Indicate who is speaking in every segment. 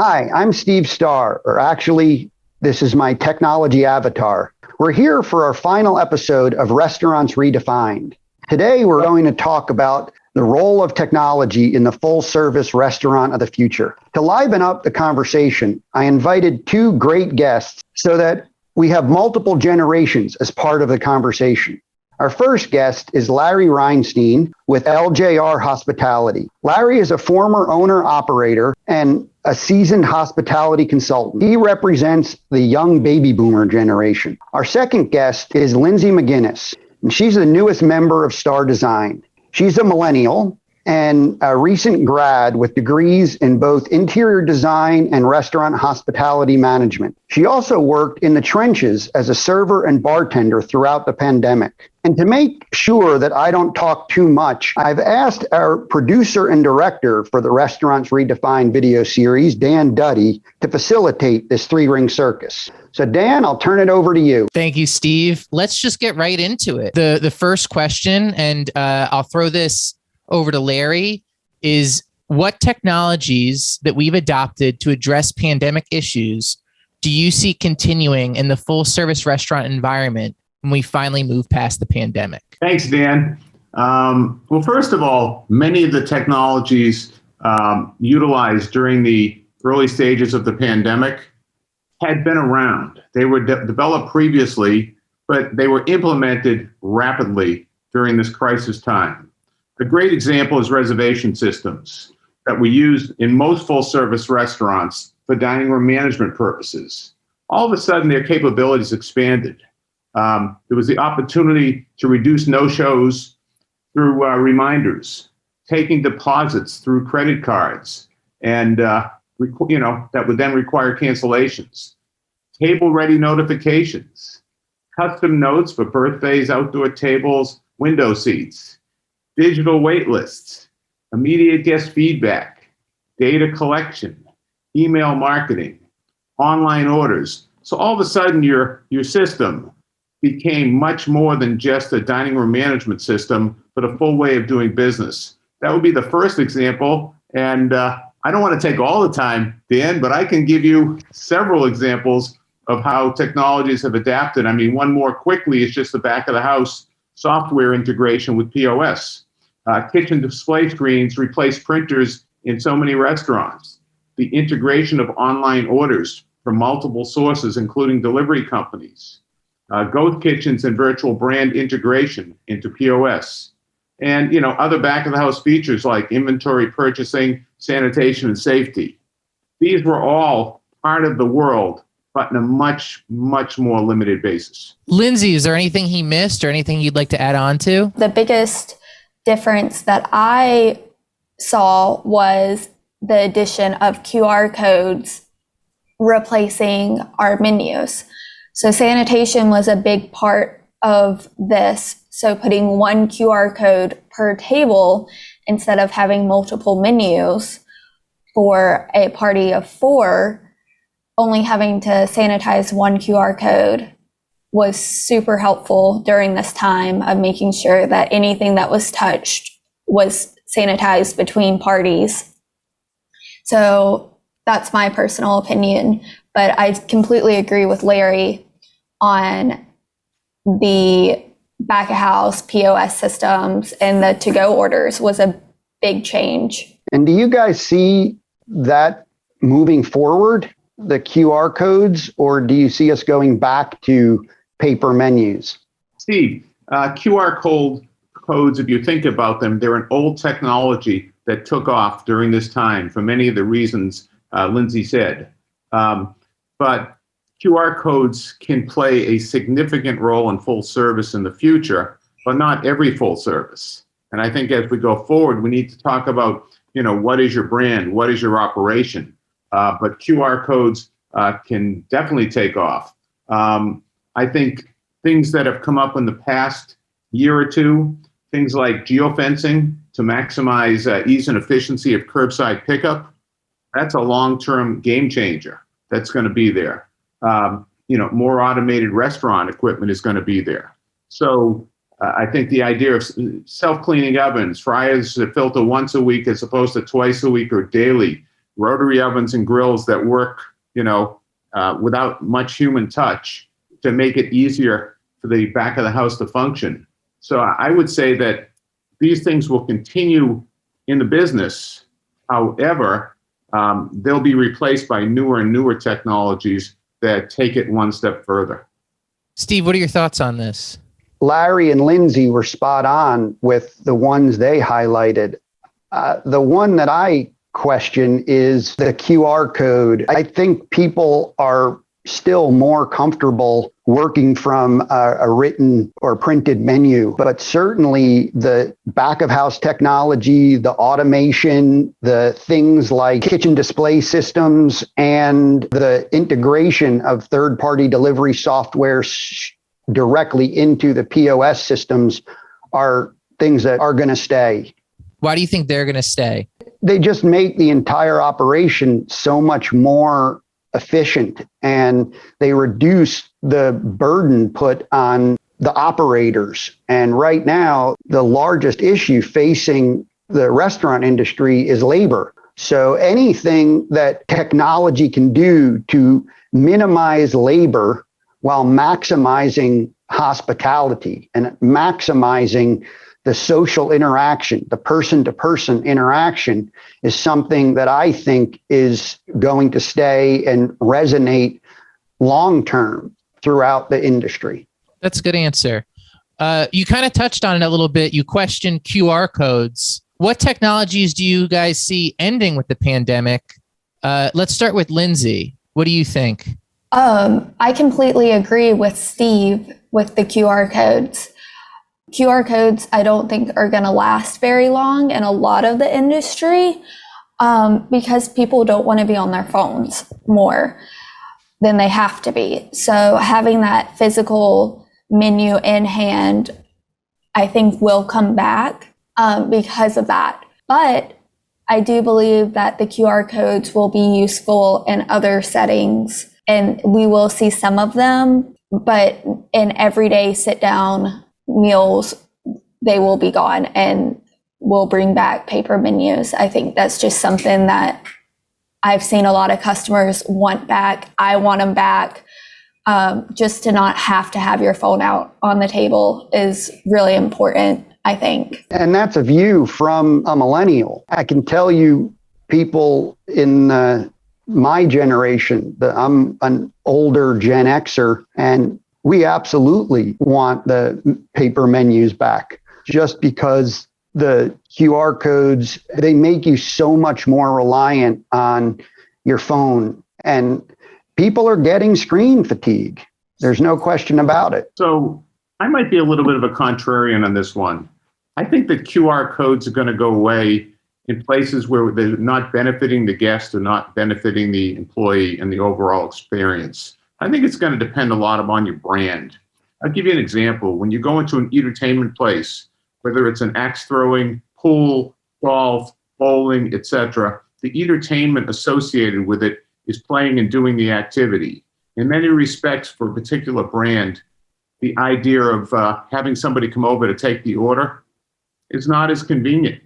Speaker 1: Hi, I'm Steve Starr, or actually, this is my technology avatar. We're here for our final episode of Restaurants Redefined. Today, we're going to talk about the role of technology in the full-service restaurant of the future. To liven up the conversation, I invited two great guests so that we have multiple generations as part of the conversation. Our first guest is Larry Reinstein with LJR Hospitality. Larry is a former owner-operator and a seasoned hospitality consultant. He represents the young baby boomer generation. Our second guest is Lindsay Mcginnis, and she's the newest member of Star Design. She's a millennial and a recent grad with degrees in both interior design and restaurant hospitality management. She also worked in the trenches as a server and bartender throughout the pandemic. And to make sure that I don't talk too much, I've asked our producer and director for the Restaurants Redefined video series, Dan Duddy, to facilitate this three-ring circus. So Dan, I'll turn it over to you.
Speaker 2: Thank you, Steve. Let's just get right into it. The first question, and I'll throw this over to Larry, is what technologies that we've adopted to address pandemic issues do you see continuing in the full service restaurant environment when we finally move past the pandemic?
Speaker 3: Thanks, Dan. Well, first of all, many of the technologies utilized during the early stages of the pandemic had been around. They were developed previously, but they were implemented rapidly during this crisis time. A great example is reservation systems that we use in most full-service restaurants for dining room management purposes. All of a sudden, their capabilities expanded. There was the opportunity to reduce no-shows through reminders, taking deposits through credit cards, and that would then require cancellations. Table-ready notifications, custom notes for birthdays, outdoor tables, window seats, digital wait lists, immediate guest feedback, data collection, email marketing, online orders. So all of a sudden, your system became much more than just a dining room management system, but a full way of doing business. That would be the first example. And I don't want to take all the time, Dan, but I can give you several examples of how technologies have adapted. I mean, one more quickly is just the back of the house software integration with POS. Kitchen display screens replace printers in so many restaurants. The integration of online orders from multiple sources, including delivery companies. Ghost kitchens and virtual brand integration into POS. And, other back of the house features like inventory purchasing, sanitation, and safety. These were all part of the world, but in a much, much more limited basis.
Speaker 2: Lindsay, is there anything he missed or anything you'd like to add on to?
Speaker 4: The biggest difference that I saw was the addition of QR codes replacing our menus. So sanitation was a big part of this. So putting one QR code per table instead of having multiple menus for a party of 4, only having to sanitize one QR code was super helpful during this time of making sure that anything that was touched was sanitized between parties. So that's my personal opinion, but I completely agree with Larry on the back of house POS systems, and the to-go orders was a big change.
Speaker 1: And do you guys see that moving forward, the QR codes, or do you see us going back to paper menus?
Speaker 3: Steve, QR codes, if you think about them, they're an old technology that took off during this time for many of the reasons Lindsay said. But QR codes can play a significant role in full service in the future, but not every full service. And I think as we go forward, we need to talk about, what is your brand? What is your operation? But QR codes can definitely take off. I think things that have come up in the past year or two, things like geofencing to maximize ease and efficiency of curbside pickup, that's a long-term game changer that's going to be there. More automated restaurant equipment is going to be there. So I think the idea of self-cleaning ovens, fryers that filter once a week as opposed to twice a week or daily, rotary ovens and grills that work, without much human touch to make it easier for the back of the house to function. So I would say that these things will continue in the business. However, they'll be replaced by newer and newer technologies that take it one step further.
Speaker 2: Steve, what are your thoughts on this?
Speaker 1: Larry and Lindsay were spot on with the ones they highlighted. The one that I question is the QR code. I think people are still more comfortable working from a written or printed menu, but certainly the back of house technology, the automation, the things like kitchen display systems, and the integration of third-party delivery software directly into the POS systems are things that are going to stay.
Speaker 2: Why do you think they're going to stay?
Speaker 1: They just make the entire operation so much more efficient, and they reduce the burden put on the operators. And right now, the largest issue facing the restaurant industry is labor. So anything that technology can do to minimize labor while maximizing hospitality and maximizing the social interaction, the person-to-person interaction, is something that I think is going to stay and resonate long-term throughout the industry.
Speaker 2: That's a good answer. You kind of touched on it a little bit. You questioned QR codes. What technologies do you guys see ending with the pandemic? Let's start with Lindsay. What do you think?
Speaker 4: I completely agree with Steve with the QR codes. QR codes, I don't think are going to last very long in a lot of the industry because people don't want to be on their phones more than they have to be. So having that physical menu in hand, I think will come back because of that. But I do believe that the QR codes will be useful in other settings, and we will see some of them, but in everyday sit down meals, they will be gone, and we'll bring back paper menus. I think that's just something that I've seen a lot of customers want back. I want them back. Just to not have to have your phone out on the table is really important, I think.
Speaker 1: And that's a view from a millennial. I can tell you people in my generation, I'm an older Gen Xer, and we absolutely want the paper menus back, just because the QR codes, they make you so much more reliant on your phone, and people are getting screen fatigue. There's no question about it.
Speaker 3: So I might be a little bit of a contrarian on this one. I think that QR codes are going to go away in places where they're not benefiting the guest or not benefiting the employee and the overall experience. I think it's going to depend a lot upon your brand. I'll give you an example. When you go into an entertainment place, whether it's an axe throwing, pool, golf, bowling, etc., the entertainment associated with it is playing and doing the activity. In many respects, for a particular brand, the idea of having somebody come over to take the order is not as convenient.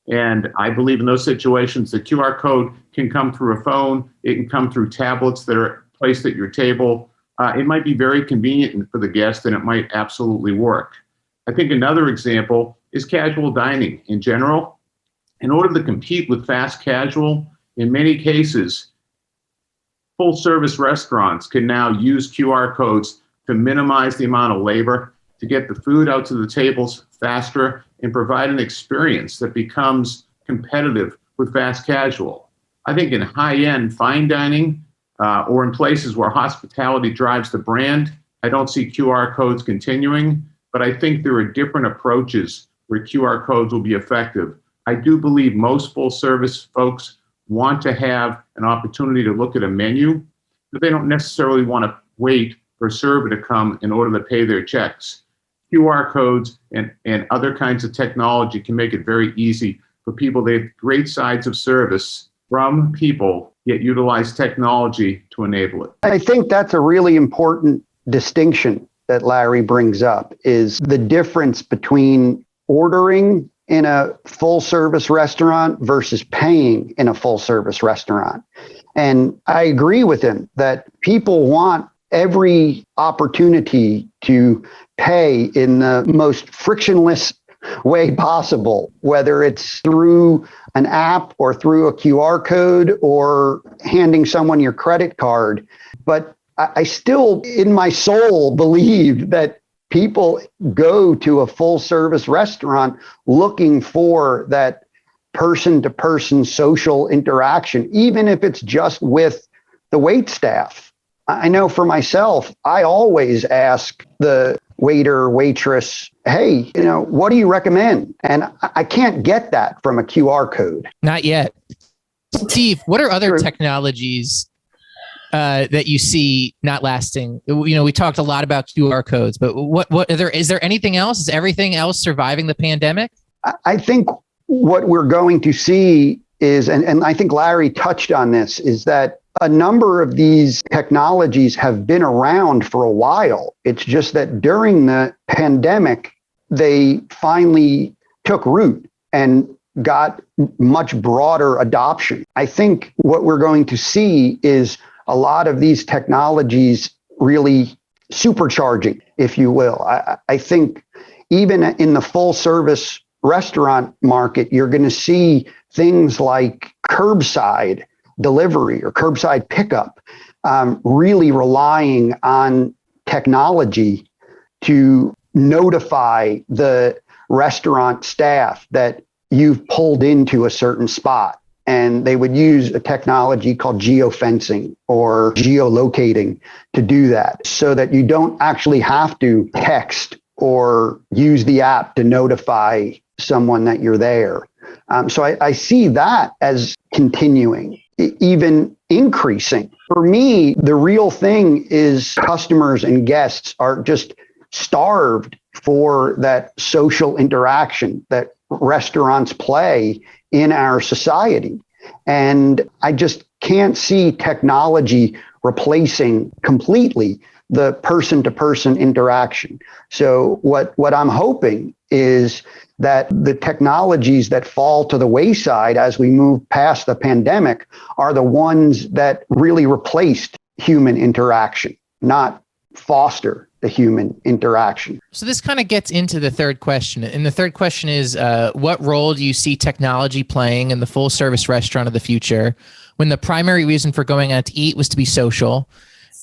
Speaker 3: And I believe in those situations, the QR code can come through a phone. It can come through tablets that are placed at your table. It might be very convenient for the guest, and it might absolutely work. I think another example is casual dining in general. In order to compete with fast casual, in many cases, full service restaurants can now use QR codes to minimize the amount of labor, to get the food out to the tables faster, and provide an experience that becomes competitive with fast casual. I think in high-end fine dining, or in places where hospitality drives the brand, I don't see QR codes continuing, but I think there are different approaches where QR codes will be effective. I do believe most full service folks want to have an opportunity to look at a menu, but they don't necessarily want to wait for a server to come in order to pay their checks. QR codes and other kinds of technology can make it very easy for people. They have great sides of service from people, yet utilize technology to enable it.
Speaker 1: I think that's a really important distinction that Larry brings up, is the difference between ordering in a full service restaurant versus paying in a full service restaurant. And I agree with him that people want every opportunity to pay in the most frictionless way possible, whether it's through an app or through a QR code or handing someone your credit card. But I still, in my soul, believe that people go to a full service restaurant looking for that person to person social interaction, even if it's just with the wait staff. I know for myself, I always ask the waiter, waitress, hey, what do you recommend? And I can't get that from a QR code.
Speaker 2: Not yet. Steve, what are other technologies that you see not lasting? We talked a lot about QR codes, but is there anything else? Is everything else surviving the pandemic?
Speaker 1: I think what we're going to see is, and I think Larry touched on this, is that a number of these technologies have been around for a while. It's just that during the pandemic, they finally took root and got much broader adoption. I think what we're going to see is a lot of these technologies really supercharging, if you will. I think even in the full service restaurant market, you're going to see things like curbside delivery or curbside pickup, really relying on technology to notify the restaurant staff that you've pulled into a certain spot. And they would use a technology called geofencing or geolocating to do that, so that you don't actually have to text or use the app to notify someone that you're there. So I see that as continuing, even increasing. For me, the real thing is customers and guests are just starved for that social interaction that restaurants play in our society. And I just can't see technology replacing completely the person-to-person interaction. So what I'm hoping is that the technologies that fall to the wayside as we move past the pandemic are the ones that really replaced human interaction, not foster the human interaction.
Speaker 2: So this kind of gets into the third question. And the third question is, what role do you see technology playing in the full service restaurant of the future when the primary reason for going out to eat was to be social?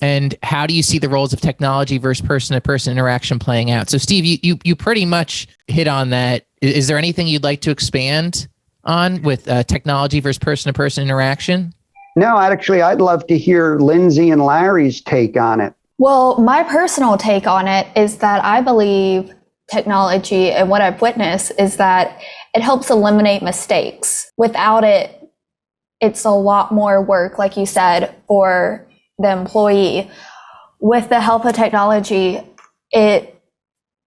Speaker 2: And how do you see the roles of technology versus person-to-person interaction playing out? So Steve, you pretty much hit on that. Is there anything you'd like to expand on with technology versus person-to-person interaction?
Speaker 1: No, I'd love to hear Lindsay and Larry's take on it.
Speaker 4: Well, my personal take on it is that I believe technology, and what I've witnessed, is that it helps eliminate mistakes. Without it, it's a lot more work, like you said, for the employee. With the help of technology, it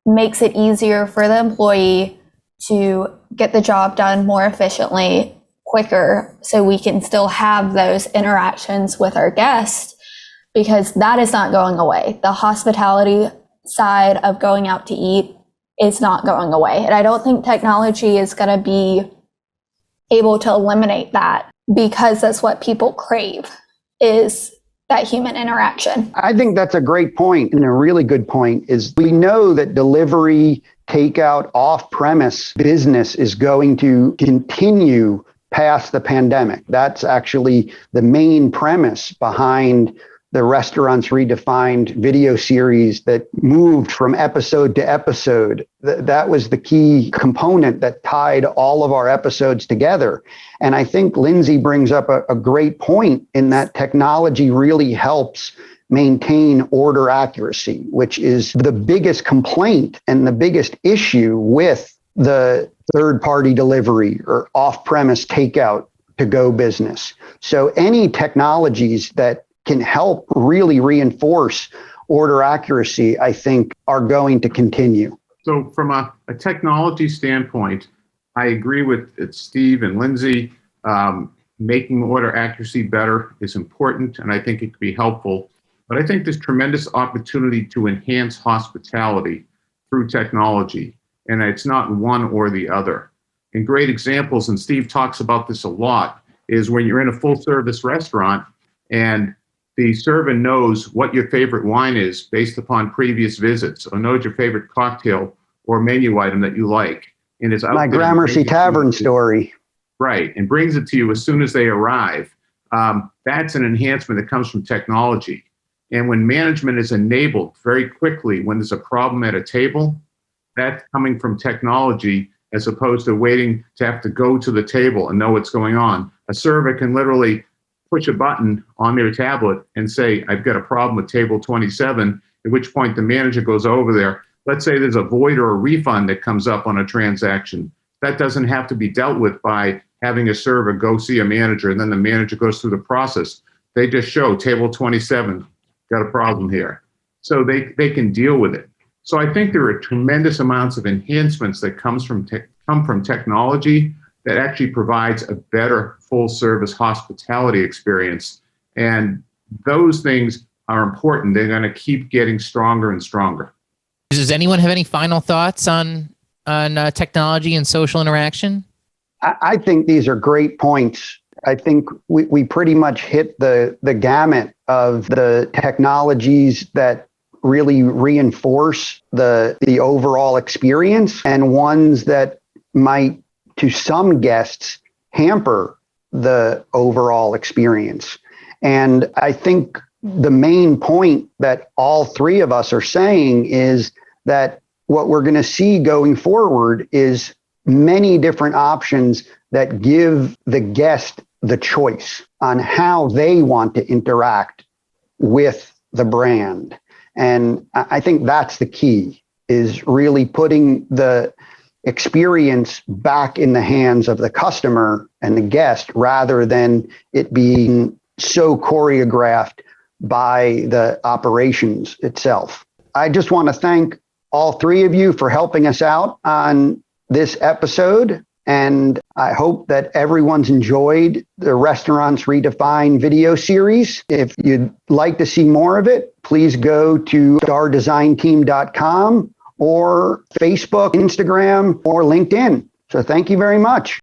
Speaker 4: makes it easier for the employee to get the job done more efficiently, quicker, so we can still have those interactions with our guests, because that is not going away. The hospitality side of going out to eat is not going away. And I don't think technology is going to be able to eliminate that, because that's what people crave, is that human interaction.
Speaker 1: I think that's a great point, and a really good point is we know that delivery, takeout, off-premise business is going to continue past the pandemic. That's actually the main premise behind the Restaurants Redefined video series that moved from episode to episode. That was the key component that tied all of our episodes together. And I think Lindsay brings up a great point in that technology really helps maintain order accuracy, which is the biggest complaint and the biggest issue with the third-party delivery or off-premise takeout to go business. So any technologies that can help really reinforce order accuracy, I think, are going to continue.
Speaker 3: So from a technology standpoint, I agree with Steve and Lindsay. Making order accuracy better is important, and I think it could be helpful. But I think there's tremendous opportunity to enhance hospitality through technology, and it's not one or the other. And great examples, and Steve talks about this a lot, is when you're in a full service restaurant and the server knows what your favorite wine is based upon previous visits, or knows your favorite cocktail or menu item that you like. And it's out
Speaker 1: My
Speaker 3: there
Speaker 1: Gramercy Tavern story.
Speaker 3: Right, and brings it to you as soon as they arrive. That's an enhancement that comes from technology. And when management is enabled very quickly when there's a problem at a table, that's coming from technology as opposed to waiting to have to go to the table and know what's going on. A server can literally push a button on their tablet and say, I've got a problem with table 27, at which point the manager goes over there. Let's say there's a void or a refund that comes up on a transaction. That doesn't have to be dealt with by having a server go see a manager, and then the manager goes through the process. They just show table 27, got a problem here. So they can deal with it. So I think there are tremendous amounts of enhancements that come from technology that actually provides a better full service hospitality experience. And those things are important. They're going to keep getting stronger and stronger.
Speaker 2: Does anyone have any final thoughts on technology and social interaction?
Speaker 1: I think these are great points. I think we pretty much hit the gamut of the technologies that really reinforce the overall experience, and ones that might, to some guests, hamper the overall experience. And I think the main point that all three of us are saying is that what we're going to see going forward is many different options that give the guest the choice on how they want to interact with the brand. And I think that's the key, is really putting the experience back in the hands of the customer and the guest, rather than it being so choreographed by the operations itself. I just want to thank all three of you for helping us out on this episode. And I hope that everyone's enjoyed the Restaurants Redefined video series. If you'd like to see more of it, please go to stardesignteam.com or Facebook, Instagram, or LinkedIn. So thank you very much.